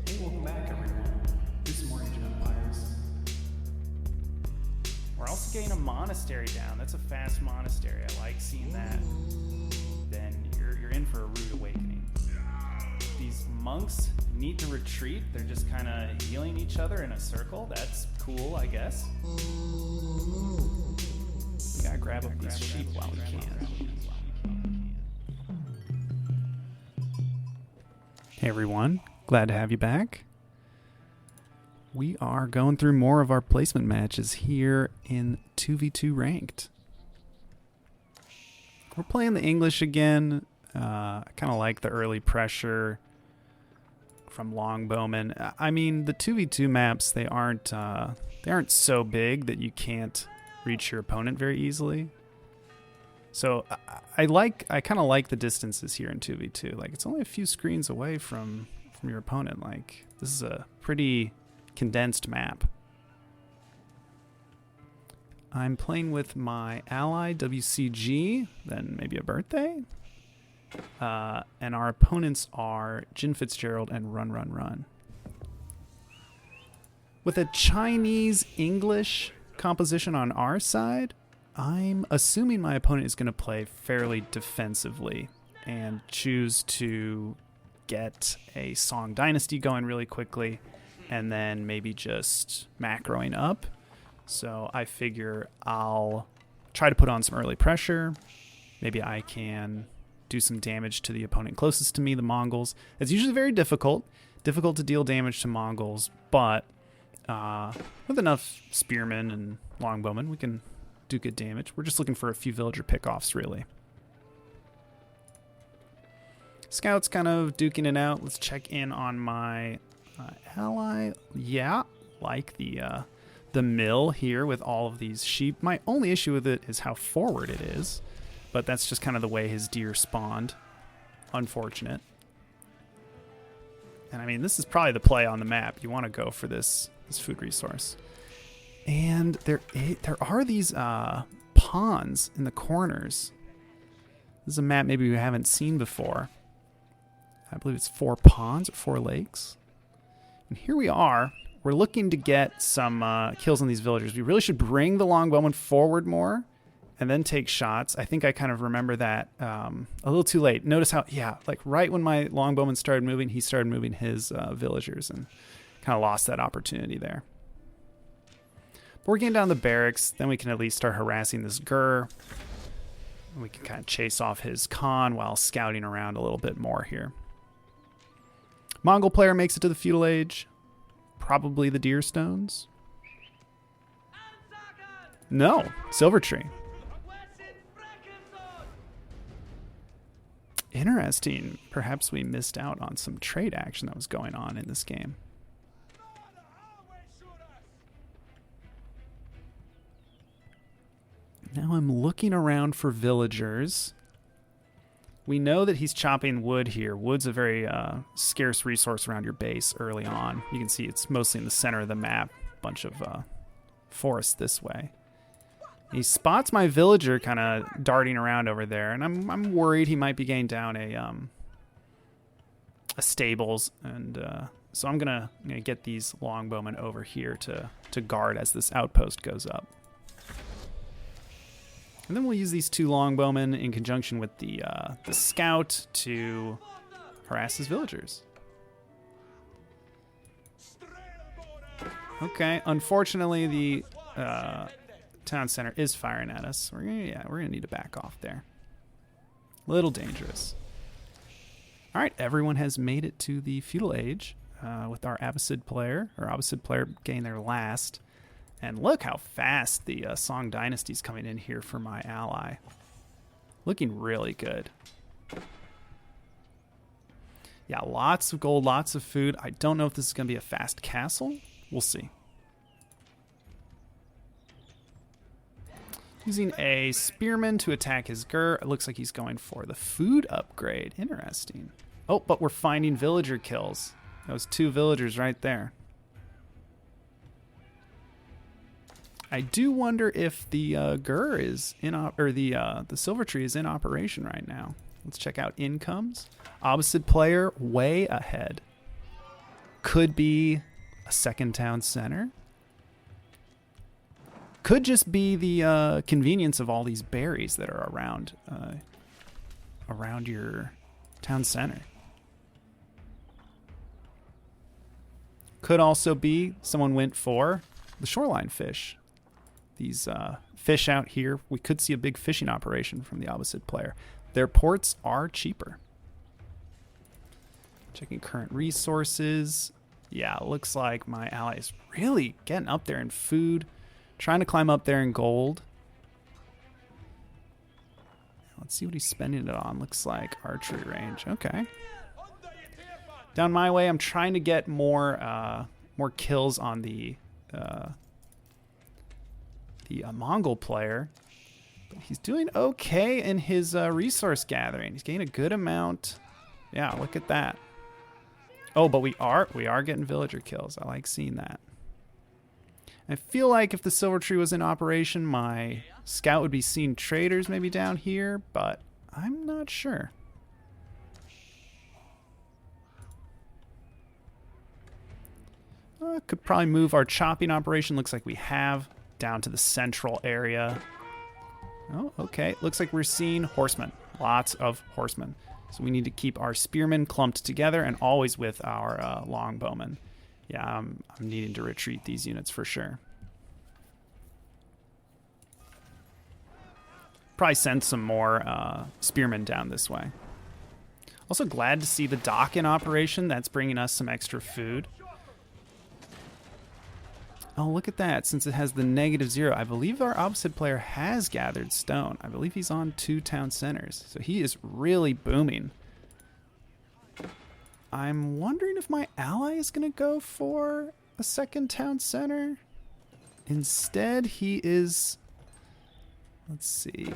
Hey, welcome back everyone. This is Morning Empires. We're also getting a monastery down. That's a fast monastery. I like seeing that. Then you're in for a rude awakening. These monks need to retreat. They're just kind of healing each other in a circle. That's cool, I guess. We gotta grab up these sheep while we can. Hey everyone, glad to have you back. We are going through more of our placement matches here in 2v2 ranked. We're playing the English again. I kind of like the early pressure from Longbowmen. I mean, the 2v2 maps, they aren't so big that you can't reach your opponent very easily. So I kind of like the distances here in 2v2. Like, it's only a few screens away from your opponent. Like, this is a pretty condensed map. I'm playing with my ally WCG, then maybe a birthday. And our opponents are Jin Fitzgerald and Run Run Run. With a Chinese-English composition on our side, I'm assuming my opponent is going to play fairly defensively and choose to get a Song Dynasty going really quickly and then maybe just macroing up. So I figure I'll try to put on some early pressure. Maybe I can do some damage to the opponent closest to me, the Mongols. It's usually very difficult to deal damage to Mongols, but with enough spearmen and longbowmen, we can do good damage. We're just looking for a few villager pickoffs, really. Scout's kind of duking it out. Let's check in on my ally. Yeah, like the mill here with all of these sheep. My only issue with it is how forward it is, but that's just kind of the way his deer spawned. Unfortunate. And I mean, this is probably the play on the map. You want to go for this food resource. And there are these ponds in the corners. This is a map maybe we haven't seen before. I believe it's 4 ponds or 4 lakes. And here we are. We're looking to get some kills on these villagers. We really should bring the longbowman forward more and then take shots. I think I kind of remember that a little too late. Notice how, yeah, like right when my longbowman started moving, he started moving his villagers and kind of lost that opportunity there. But we're getting down the barracks. Then we can at least start harassing this Gur. And we can kind of chase off his Khan while scouting around a little bit more here. Mongol player makes it to the feudal age. Probably the deer stones. No, silver tree. Interesting. Perhaps we missed out on some trade action that was going on in this game. Now I'm looking around for villagers. We know that he's chopping wood here. Wood's a very scarce resource around your base early on. You can see it's mostly in the center of the map. Bunch of forest this way. He spots my villager kind of darting around over there, and I'm worried he might be getting down a stables, and so I'm gonna get these longbowmen over here to guard as this outpost goes up. And then we'll use these 2 longbowmen in conjunction with the scout to harass his villagers. Okay, unfortunately the town center is firing at us. We're gonna need to back off there. Little dangerous. All right, everyone has made it to the feudal age with our Abbasid player getting there last. And look how fast the Song Dynasty is coming in here for my ally. Looking really good. Yeah, lots of gold, lots of food. I don't know if this is going to be a fast castle. We'll see. Using a spearman to attack his Gur. It looks like he's going for the food upgrade. Interesting. Oh, but we're finding villager kills. Those 2 villagers right there. I do wonder if the Gur is the silver tree is in operation right now. Let's check out incomes. Opposite player way ahead. could be a second town center. Could just be the convenience of all these berries that are around your town center. Could also be someone went for the shoreline fish. These fish out here, we could see a big fishing operation from the opposite player. Their ports are cheaper. Checking current resources. Yeah, it looks like my ally is really getting up there in food. Trying to climb up there in gold. Let's see what he's spending it on. Looks like archery range. Okay. Down my way, I'm trying to get more kills on the Mongol player. But he's doing okay in his resource gathering. He's getting a good amount. Yeah, look at that. Oh, but we are getting villager kills. I like seeing that. I feel like if the silver tree was in operation, my scout would be seeing traders maybe down here, but I'm not sure. Could probably move our chopping operation. Looks like we have down to the central area. Oh, okay. Looks like we're seeing horsemen. Lots of horsemen. So we need to keep our spearmen clumped together and always with our longbowmen. Yeah, I'm needing to retreat these units for sure. Probably send some more spearmen down this way. Also glad to see the dock in operation. That's bringing us some extra food. Oh, look at that. Since it has the -0, I believe our opposite player has gathered stone. I believe he's on 2 town centers. So he is really booming. I'm wondering if my ally is going to go for a second town center. Instead, he is... Let's see.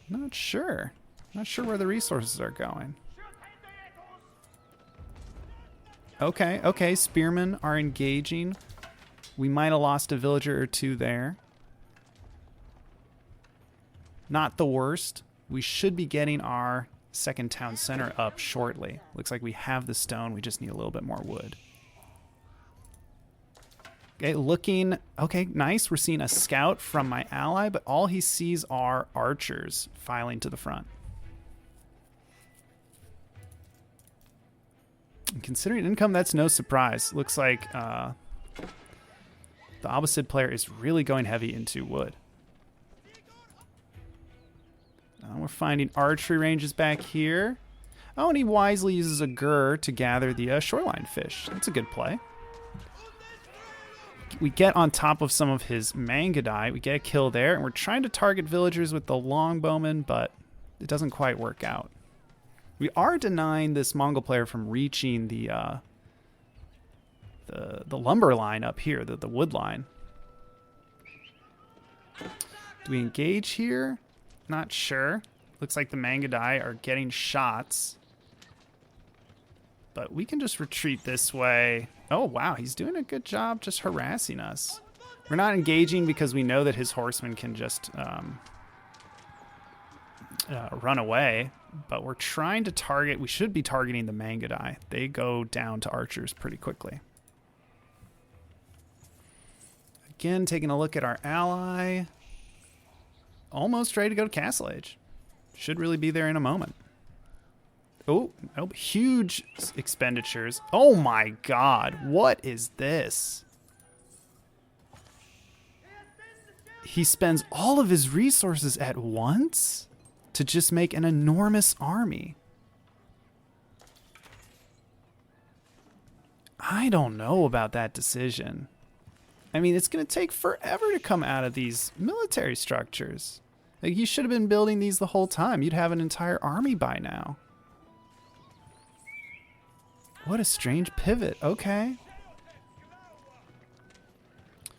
Not sure. Not sure where the resources are going. Okay, spearmen are engaging. We might have lost a villager or 2 there. Not the worst. We should be getting our second town center up shortly. Looks like we have the stone. We just need a little bit more wood. Okay, looking... Okay, nice. We're seeing a scout from my ally, but all he sees are archers filing to the front. And considering income, that's no surprise. Looks like the opposite player is really going heavy into wood. We're finding archery ranges back here. Oh, and he wisely uses a gur to gather the shoreline fish. That's a good play. We get on top of some of his Mangudai. We get a kill there, and we're trying to target villagers with the longbowmen, but it doesn't quite work out. We are denying this Mongol player from reaching the lumber line up here, the wood line. Do we engage here? Not sure. Looks like the Mangudai are getting shots. But we can just retreat this way. Oh, wow. He's doing a good job just harassing us. We're not engaging because we know that his horsemen can just run away. But we're trying to target... We should be targeting the Mangudai. They go down to archers pretty quickly. Again, taking a look at our ally. Almost ready to go to Castle Age. Should really be there in a moment. Oh, nope. Huge expenditures. Oh my god. What is this? He spends all of his resources at once to just make an enormous army. I don't know about that decision. I mean, it's going to take forever to come out of these military structures. Like, you should have been building these the whole time. You'd have an entire army by now. What a strange pivot. Okay.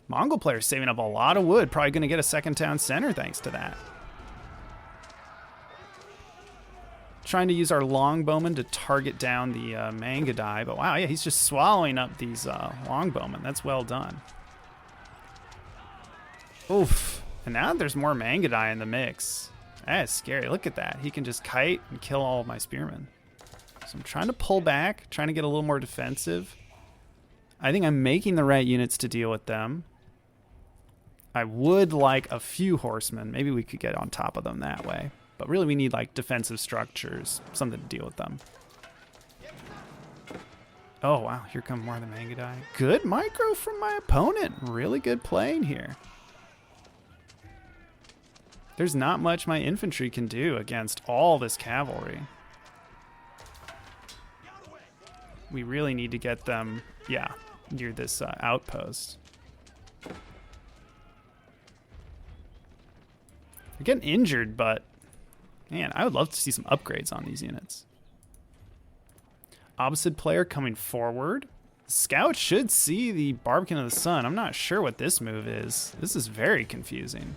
Mongol player's saving up a lot of wood. Probably going to get a second town center thanks to that. Trying to use our longbowmen to target down the Mangudai. But wow, yeah, he's just swallowing up these longbowmen. That's well done. Oof. And now there's more Mangudai in the mix. That is scary. Look at that. He can just kite and kill all of my spearmen. So I'm trying to pull back, trying to get a little more defensive. I think I'm making the right units to deal with them. I would like a few horsemen. Maybe we could get on top of them that way. But really we need like defensive structures, something to deal with them. Oh, wow. Here come more of the Mangudai. Good micro from my opponent. Really good playing here. There's not much my infantry can do against all this cavalry. We really need to get them, yeah, near this outpost. They're getting injured, but man, I would love to see some upgrades on these units. Opposite player coming forward. Scout should see the Barbican of the Sun. I'm not sure what this move is. This is very confusing.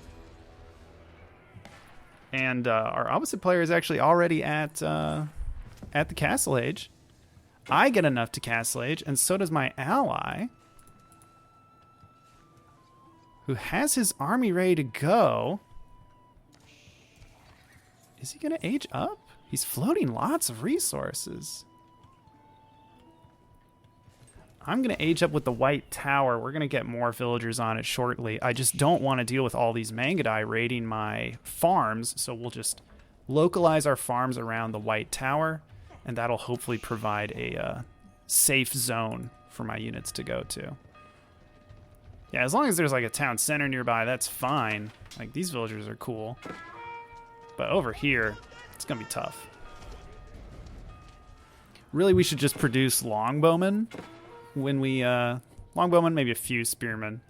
And our opposite player is actually already at the Castle Age. I get enough to Castle Age, and so does my ally, who has his army ready to go. Is he going to age up? He's floating lots of resources. I'm going to age up with the White Tower. We're going to get more villagers on it shortly. I just don't want to deal with all these Mangudai raiding my farms, so we'll just localize our farms around the White Tower, and that'll hopefully provide a safe zone for my units to go to. Yeah, as long as there's like a town center nearby, that's fine. Like, these villagers are cool. But over here, it's going to be tough. Really, we should just produce longbowmen when we... longbowmen, maybe a few spearmen.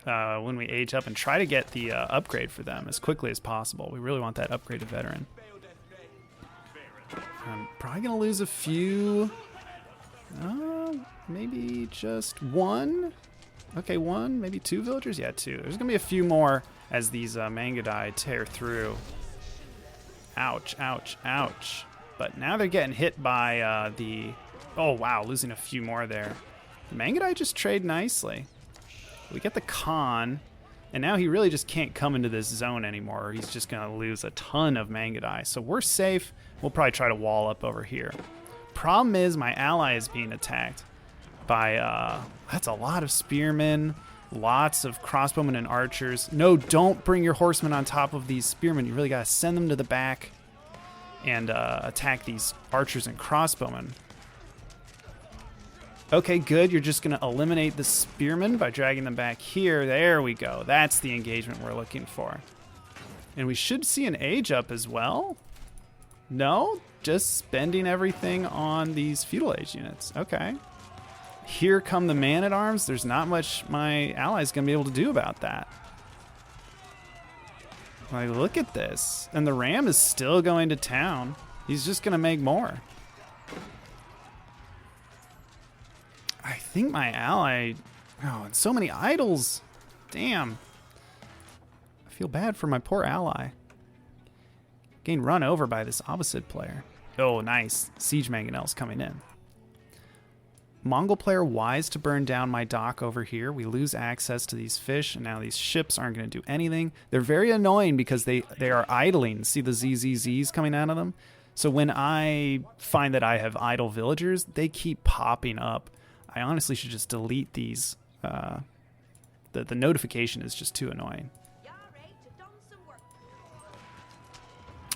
When we age up and try to get the upgrade for them as quickly as possible. We really want that upgraded veteran. I'm probably going to lose a few. Maybe just one. Okay, one, maybe two villagers? Yeah, two. There's going to be a few more as these Mangudai tear through. Ouch, ouch, ouch. But now they're getting hit by the... Oh, wow, losing a few more there. The Mangudai just trade nicely. We get the Khan, and now he really just can't come into this zone anymore. He's just going to lose a ton of Mangudai. So we're safe. We'll probably try to wall up over here. Problem is my ally is being attacked by... that's a lot of spearmen. Lots of crossbowmen and archers. No, don't bring your horsemen on top of these spearmen. You really got to send them to the back and attack these archers and crossbowmen. Okay, good. You're just going to eliminate the spearmen by dragging them back here. There we go. That's the engagement we're looking for. And we should see an age up as well. No, just spending everything on these feudal age units. Okay. Here come the man-at-arms. There's not much my ally's going to be able to do about that. Like, look at this. And the ram is still going to town. He's just going to make more. I think my ally... Oh, and so many idols. Damn. I feel bad for my poor ally. Getting run over by this opposite player. Oh, nice. Siege Mangonels coming in. Mongol player wise to burn down my dock over here. We lose access to these fish, and now these ships aren't going to do anything. They're very annoying because they are idling. See the ZZZs coming out of them? So when I find that I have idle villagers, they keep popping up. I honestly should just delete these. The notification is just too annoying.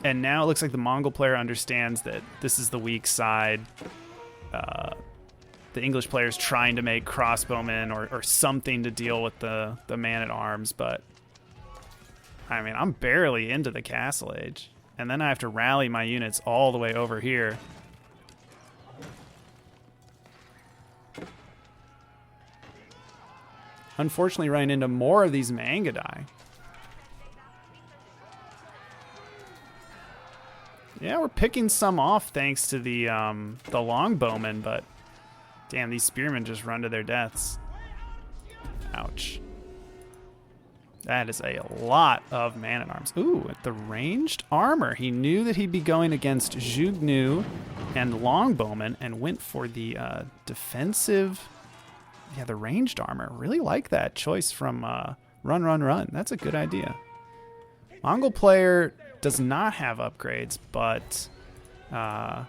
And now it looks like the Mongol player understands that this is the weak side. The English player's trying to make crossbowmen or something to deal with the man-at-arms, but I mean, I'm barely into the Castle Age. And then I have to rally my units all the way over here. Unfortunately, running into more of these Mangudai. Yeah, we're picking some off thanks to the longbowmen, but damn, these spearmen just run to their deaths. Ouch. That is a lot of man-at-arms. Ooh, at the ranged armor. He knew that he'd be going against Zhugnu and longbowmen and went for the defensive... Yeah, the ranged armor. Really like that choice from Run, Run, Run. That's a good idea. Mongol player does not have upgrades, but... I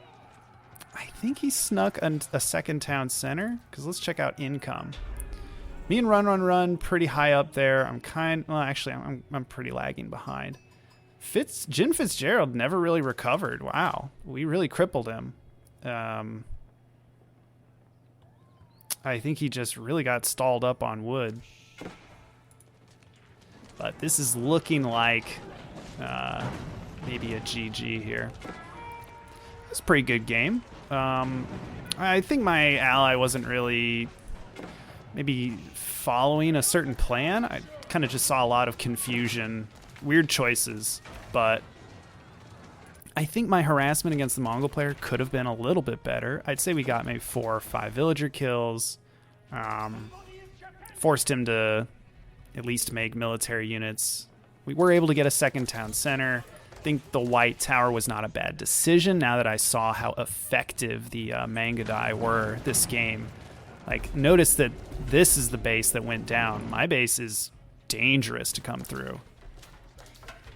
I think he snuck a second town center, because let's check out income. Me and Run pretty high up there. I'm pretty lagging behind. Jin Fitzgerald never really recovered. Wow, we really crippled him. I think he just really got stalled up on wood. But this is looking like maybe a GG here. It's a pretty good game. I think my ally wasn't really maybe following a certain plan. I kind of just saw a lot of confusion, weird choices, but I think my harassment against the Mongol player could have been a little bit better. I'd say we got maybe 4 or 5 villager kills, forced him to at least make military units. We were able to get a second town center. I think the White Tower was not a bad decision now that I saw how effective the Mangudai were this game. Like, notice that this is the base that went down. My base is dangerous to come through.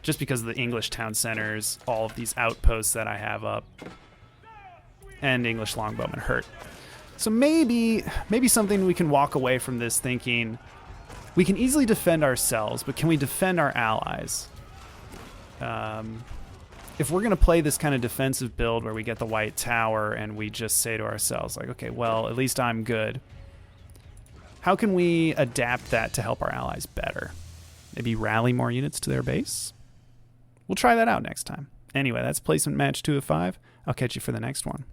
Just because of the English town centers, all of these outposts that I have up, and English longbowmen hurt. So maybe something we can walk away from this thinking, we can easily defend ourselves, but can we defend our allies? If we're going to play this kind of defensive build where we get the White Tower and we just say to ourselves, like, okay, well, at least I'm good. How can we adapt that to help our allies better? Maybe rally more units to their base? We'll try that out next time. Anyway, that's placement match 2 of 5. I'll catch you for the next one.